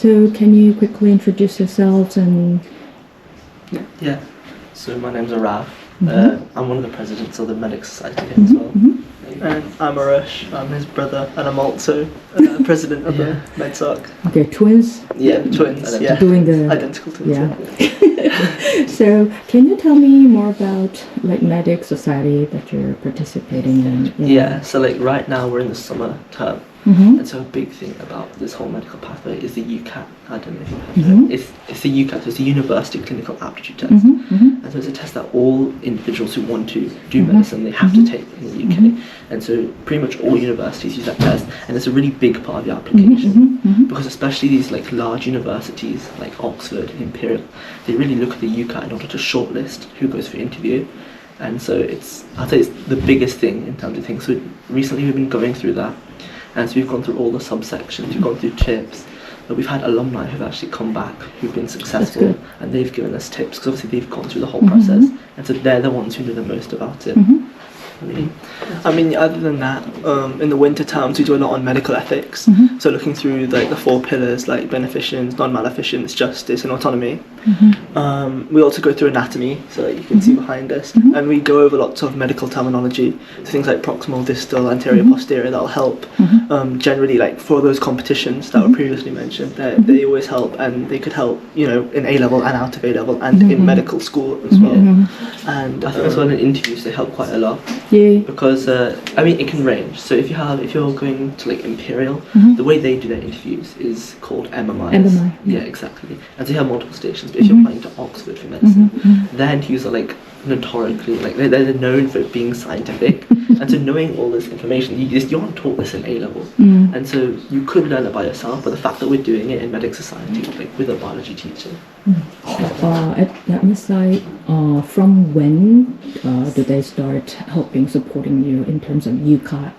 So can you quickly introduce yourselves and... Yeah. So my name's Arav. I'm one of the presidents of the Medic Society here as well. And I'm Arush, I'm his brother, and I'm also president of the MedSoc. Okay, twins? Yeah, twins, yeah. Doing the... Identical twins. Yeah. So can you tell me more about like Medic Society that you're participating in? Yeah, so like right now we're in the summer term. And so a big thing about this whole medical pathway is the UCAT. I don't know if you've heard of it. It's the UCAT, so it's the University Clinical Aptitude Test. And so it's a test that all individuals who want to do medicine, they have to take in the UK. And so pretty much all universities use that test, and it's a really big part of your application. Because especially these like large universities like Oxford and Imperial, they really look at the UCAT in order to shortlist who goes for interview. And so I'd say it's the biggest thing in terms of things. So recently we've been going through that. And so we've gone through all the subsections, we've gone through tips, but we've had alumni who've actually come back, who've been successful, and they've given us tips, because obviously they've gone through the whole process, and so they're the ones who know the most about it. I mean, other than that, in the winter terms we do a lot on medical ethics. So looking through like the 4 pillars like beneficence, non-maleficence, justice and autonomy. We also go through anatomy, so you can see behind us, and we go over lots of medical terminology, so things like proximal, distal, anterior, posterior, that'll help. Generally, like for those competitions that were previously mentioned, they always help, and they could help, you know, in A level and out of A level and in medical school as well. And I think as well in interviews they help quite a lot. Yeah. Because I mean it can range. So if you're going to like Imperial, the way they do their interviews is called MMIs. Yeah, exactly. And so you have multiple stations. But if you're applying to Oxford for medicine, their interviews are like notorically like they're known for being scientific. And so knowing all this information, you aren't taught this in A level. And so you could learn it by yourself. But the fact that we're doing it in Medic Society, like with a biology teacher. At MSI, from when do they start helping, supporting you in terms of UCAT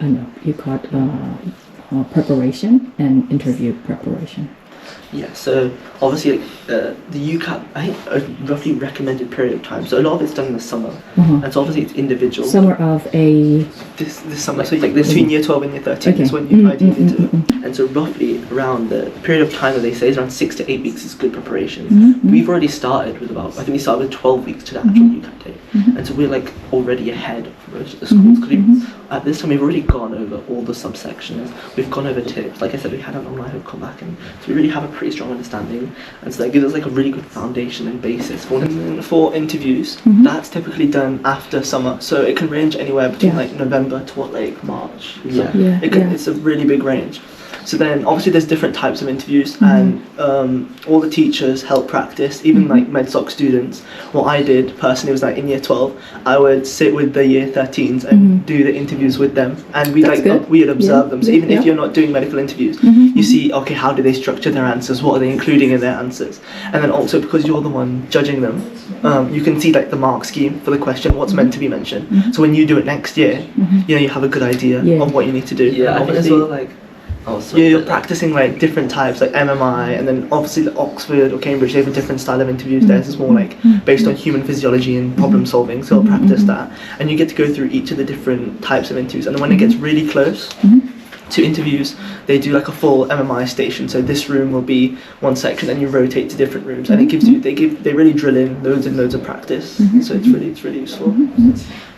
preparation and interview preparation? Yeah, so obviously the UCAT, I think a roughly recommended period of time. So a lot of it's done in the summer, and so obviously it's individual. Summer of this summer, so like between year 12 and year 13 is when you ideally do it. And so roughly around the period of time that they say is around 6 to 8 weeks is good preparation. We've already started with I think we started with 12 weeks to the actual UCAT day. And so we're like already ahead of most of the schools. Because at this time we've already gone over all the subsections. We've gone over tips. Like I said, we had an alumni who've come back, and so we really have a pretty strong understanding. And so that gives us like a really good foundation and basis for interviews. That's typically done after summer, so it can range anywhere between like November to like March. It's a really big range. So then obviously there's different types of interviews, and all the teachers help practice, even like MedSoc students. What I did personally was like in year 12, I would sit with the year 13s and do the interviews with them, and we'd observe them. So even if you're not doing medical interviews, you see, okay, how do they structure their answers, what are they including in their answers, and then also because you're the one judging them, you can see like the mark scheme for the question, what's meant to be mentioned. So when you do it next year, you know, you have a good idea of what you need to do. Yeah, I think as well, like you're practicing like different types, like MMI, and then obviously the Oxford or Cambridge, they have a different style of interviews. Theirs is more like based on human physiology and problem solving, so you'll practice that, and you get to go through each of the different types of interviews. And then when it gets really close to interviews, they do like a full MMI station. So this room will be one section, and you rotate to different rooms, and it gives you they really drill in loads and loads of practice. So it's really useful.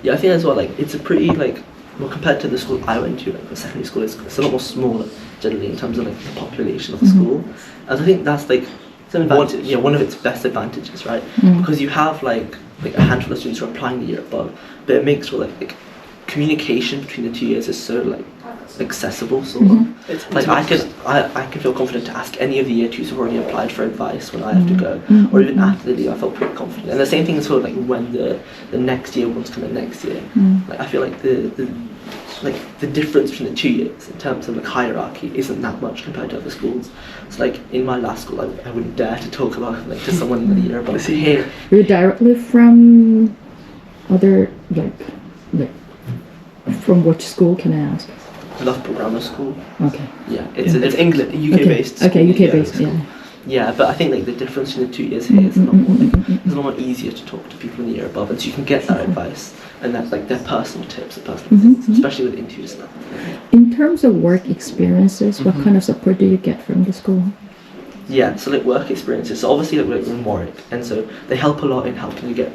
Yeah, I think as well, like it's a pretty like, well, compared to the school I went to, like the secondary school, it's a lot more smaller generally in terms of like the population of the school. And I think that's like one of its best advantages, right? Because you have like a handful of students who are applying the year above, but it makes sure like communication between the 2 years is so like accessible, sort of. It's like I can feel confident to ask any of the year 2s who've already applied for advice when I have to go, or even after the year. I felt pretty confident. And the same thing is sort of like when the next year ones come in next year. Like I feel like the difference between the 2 years in terms of like hierarchy isn't that much compared to other schools. So like in my last school, I wouldn't dare to talk about like to someone in the year above. Here, you're directly from other like from which school, can I ask? Loughborough Grammar School. Okay. Yeah, it's England, UK based. Okay, UK based. Yeah. Yeah, but I think like the difference between the 2 years here is a lot more it's a lot more easier to talk to people in the year above, and so you can get that advice, and that's like their personal tips, their personal things, especially with interviews now. In terms of work experiences, what kind of support do you get from the school? Yeah, so like work experiences. So obviously like we're in Warwick, and so they help a lot in helping you get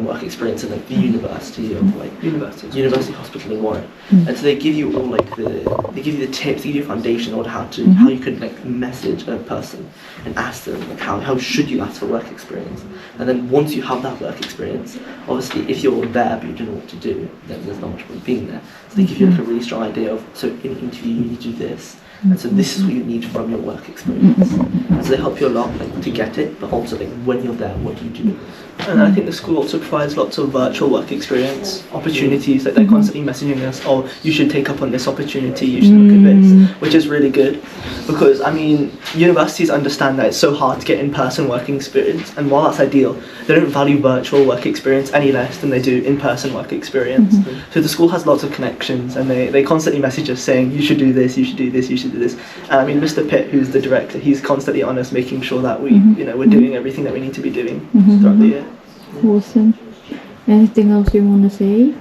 work experience in like the university of like University Hospital in Warwick. And so they give you all like they give you the tips, they give you a foundation on how you could like message a person and ask them like how should you ask for work experience. And then once you have that work experience, obviously if you're there but you don't know what to do, then there's not much point being there. So they give you like a really strong idea of, so in an interview you need to do this, and so this is what you need from your work experience. And so they help you a lot like to get it, but also like when you're there, what do you do? And I think the school also provides lots of virtual work experience opportunities. Like they're constantly messaging us, oh, you should take up on this opportunity, you should look at this, which is really good. Because, I mean, universities understand that it's so hard to get in-person working experience. And while that's ideal, they don't value virtual work experience any less than they do in-person work experience. So the school has lots of connections, and they constantly message us saying, you should do this, you should do this, you should do this. And I mean, Mr. Pitt, who's the director, he's constantly on us making sure that we, we're doing everything that we need to be doing throughout the year. Awesome. Anything else you want to say?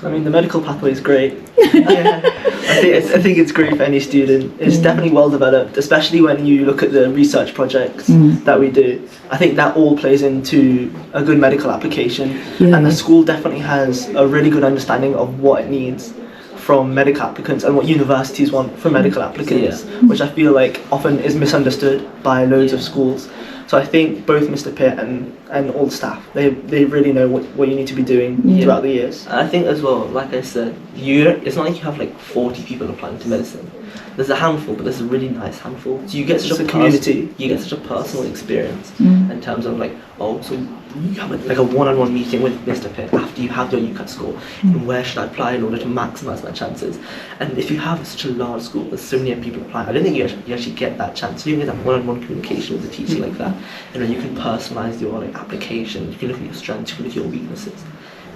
I mean, the medical pathway is great. Yeah, I think it's great for any student. It's definitely well developed, especially when you look at the research projects that we do. I think that all plays into a good medical application, and the school definitely has a really good understanding of what it needs from medical applicants and what universities want from medical applicants, which I feel like often is misunderstood by loads of schools. So I think both Mr. Pitt and all the staff, they really know what you need to be doing throughout the years. I think as well, like I said, it's not like you have like 40 people applying to medicine. There's a handful, but there's a really nice handful. So you get such a community. You get such a personal experience in terms of like, oh, so you have like a one-on-one meeting with Mr. Pitt after you have your UCAT score, and where should I apply in order to maximise my chances? And if you have such a large school, there's so many people applying, I don't think you actually get that chance. You can get that one-on-one communication with the teacher like that, and then you can personalise your like application. You can look at your strengths, you can look at your weaknesses,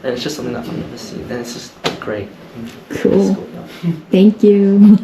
and it's just something that I've never seen, and it's just great. Cool. Thank you.